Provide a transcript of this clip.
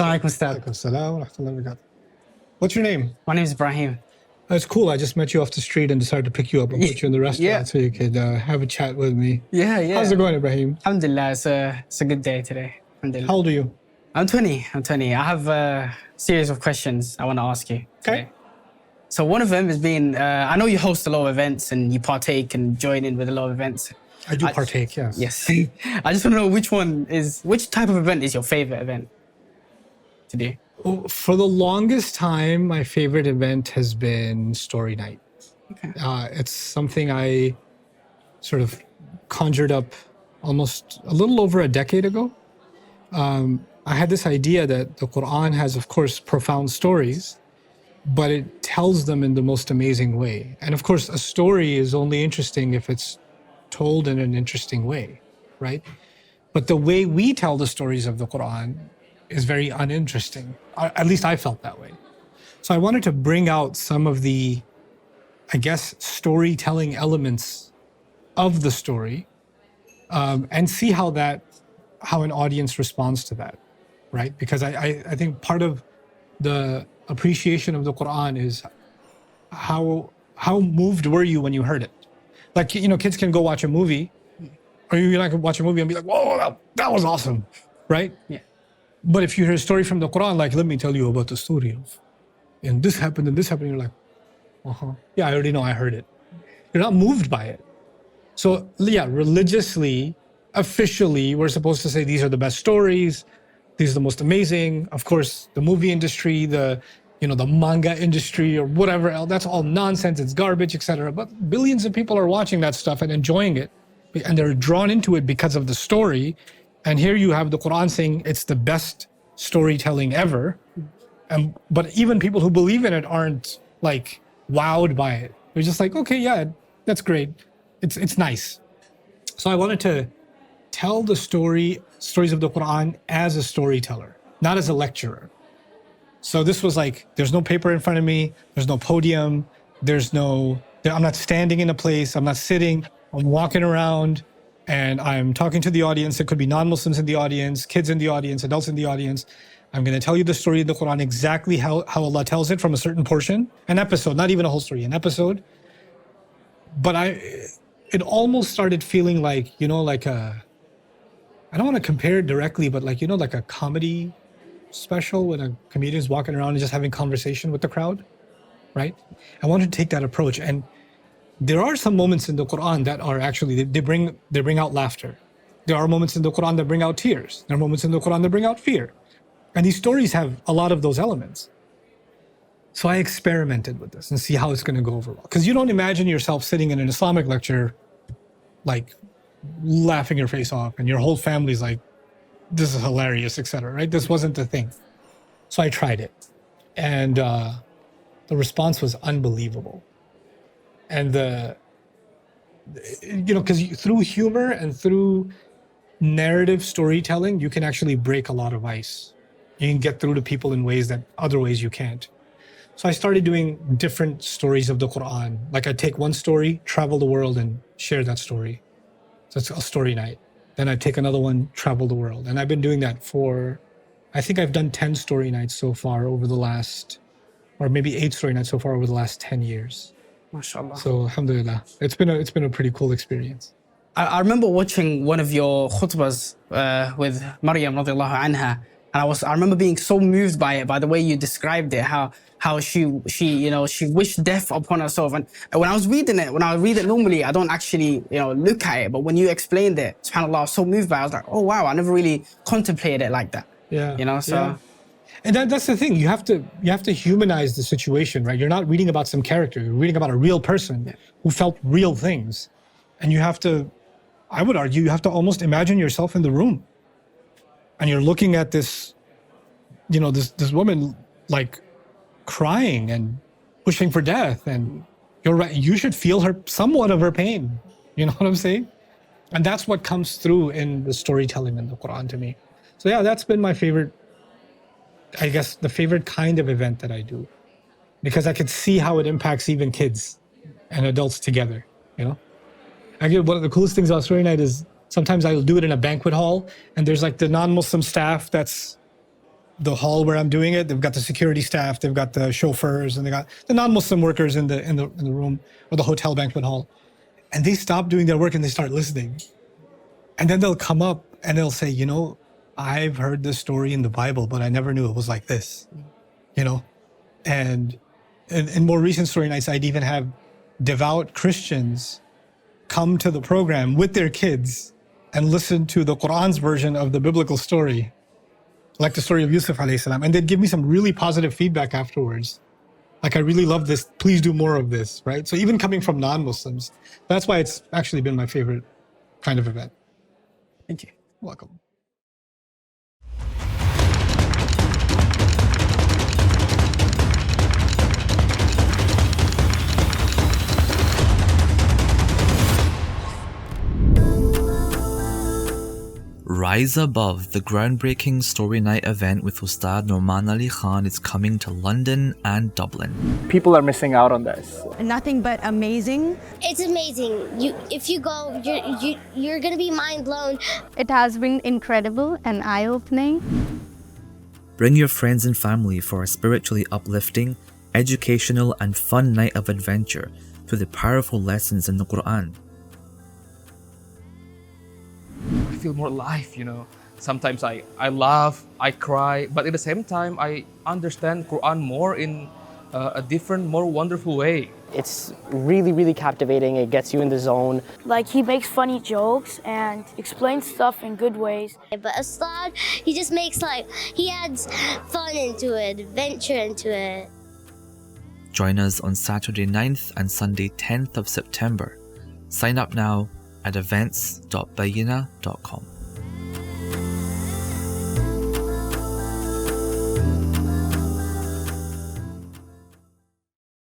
Assalamualaikum, Ustadh. Alaikum salam wa rahmatullahi wa barakatuh. What's your name? My name is Ibrahim. That's cool. I just met you off the street and decided to pick you up and put you in the restaurant so you could have a chat with me. Yeah. How's it going, Ibrahim? Alhamdulillah, it's a good day today. Alhamdulillah. How old are you? I'm 20. I have a series of questions I want to ask you today. Okay. So one of them has been, I know you host a lot of events and you partake and join in with a lot of events. I do partake, yes. Yes. I just want to know which type of event is your favorite event to do? For the longest time, my favorite event has been story night. Okay. It's something I sort of conjured up almost a little over a decade ago. I had this idea that the Quran has, of course, profound stories, but it tells them in the most amazing way. And of course, a story is only interesting if it's told in an interesting way, right? But the way we tell the stories of the Quran is very uninteresting. At least I felt that way. So I wanted to bring out some of the, I guess, storytelling elements of the story and see how an audience responds to that, right? Because I think part of the appreciation of the Quran is how moved were you when you heard it? Like, kids can go watch a movie, or you like watch a movie and be like, whoa, that was awesome, right? Yeah. But if you hear a story from the Quran, like, let me tell you about the story of, and this happened, you're like, yeah, I already know, I heard it. You're not moved by it. So yeah, religiously, officially, we're supposed to say these are the best stories, these are the most amazing. Of course, the movie industry, the manga industry or whatever else, that's all nonsense, it's garbage, etc. But billions of people are watching that stuff and enjoying it, and they're drawn into it because of the story. And here you have the Quran saying it's the best storytelling ever. But even people who believe in it aren't like wowed by it. They're just like, okay, yeah, that's great. It's nice. So I wanted to tell the stories of the Quran as a storyteller, not as a lecturer. So this was like, there's no paper in front of me, there's no podium, I'm not standing in a place, I'm not sitting, I'm walking around and I'm talking to the audience. It could be non-Muslims in the audience, kids in the audience, adults in the audience. I'm going to tell you the story of the Quran exactly how Allah tells it from a certain portion, an episode, not even a whole story, an episode. But it almost started feeling like, I don't want to compare it directly, but like a comedy special when a comedian's walking around and just having conversation with the crowd, right? I wanted to take that approach. And there are some moments in the Quran that are actually, they bring out laughter. There are moments in the Quran that bring out tears. There are moments in the Quran that bring out fear. And these stories have a lot of those elements. So I experimented with this and see how it's going to go over well. Because you don't imagine yourself sitting in an Islamic lecture, like laughing your face off and your whole family's like, this is hilarious, etc. Right? This wasn't the thing. So I tried it. And the response was unbelievable. And because through humor and through narrative storytelling, you can actually break a lot of ice. You can get through to people in ways that other ways you can't. So I started doing different stories of the Quran. Like I'd take one story, travel the world and share that story. So it's a story night. Then I'd take another one, travel the world. And I've been doing that I think I've done 10 story nights so far over the last, or maybe 8 story nights so far over the last 10 years. MashaAllah. So alhamdulillah, it's been a pretty cool experience. I remember watching one of your khutbahs with Maryam radiallahu anha, and I remember being so moved by it, by the way you described it, how she wished death upon herself. And when I read it normally, I don't actually look at it, but when you explained it, subhanAllah, I was so moved by it. I was like, oh wow, I never really contemplated it like that. Yeah. Yeah. And that's the thing. You have to humanize the situation, right? You're not reading about some character. You're reading about a real person who felt real things, and you have to. I would argue you have to almost imagine yourself in the room, and you're looking at this, this woman like crying and pushing for death, and you're right. You should feel somewhat of her pain. You know what I'm saying? And that's what comes through in the storytelling in the Quran to me. So yeah, that's been my favorite. I guess the favorite kind of event that I do, because I could see how it impacts even kids and adults together, Actually, one of the coolest things about story night is sometimes I'll do it in a banquet hall and there's like the non-Muslim staff that's the hall where I'm doing it. They've got the security staff, they've got the chauffeurs, and they got the non-Muslim workers in the room or the hotel banquet hall. And they stop doing their work and they start listening. And then they'll come up and they'll say, you know, I've heard this story in the Bible, but I never knew it was like this, you know? And in more recent story nights, I'd even have devout Christians come to the program with their kids and listen to the Quran's version of the biblical story, like the story of Yusuf alayhi salam. And they'd give me some really positive feedback afterwards. Like, I really love this. Please do more of this, right? So even coming from non-Muslims, that's why it's actually been my favorite kind of event. Thank you. Welcome. Rise Above, the groundbreaking story night event with Ustadh Nouman Ali Khan, is coming to London and Dublin. People are missing out on this. Nothing but amazing. It's amazing. If you go, you're gonna be mind blown. It has been incredible and eye-opening. Bring your friends and family for a spiritually uplifting, educational and fun night of adventure through the powerful lessons in the Quran. I feel more alive, you know. Sometimes I laugh, I cry, but at the same time, I understand Quran more in a different, more wonderful way. It's really, really captivating. It gets you in the zone. Like, he makes funny jokes and explains stuff in good ways. But Ustadh, he just makes he adds fun into it, adventure into it. Join us on Saturday 9th and Sunday 10th of September. Sign up now at events.bayyinah.com.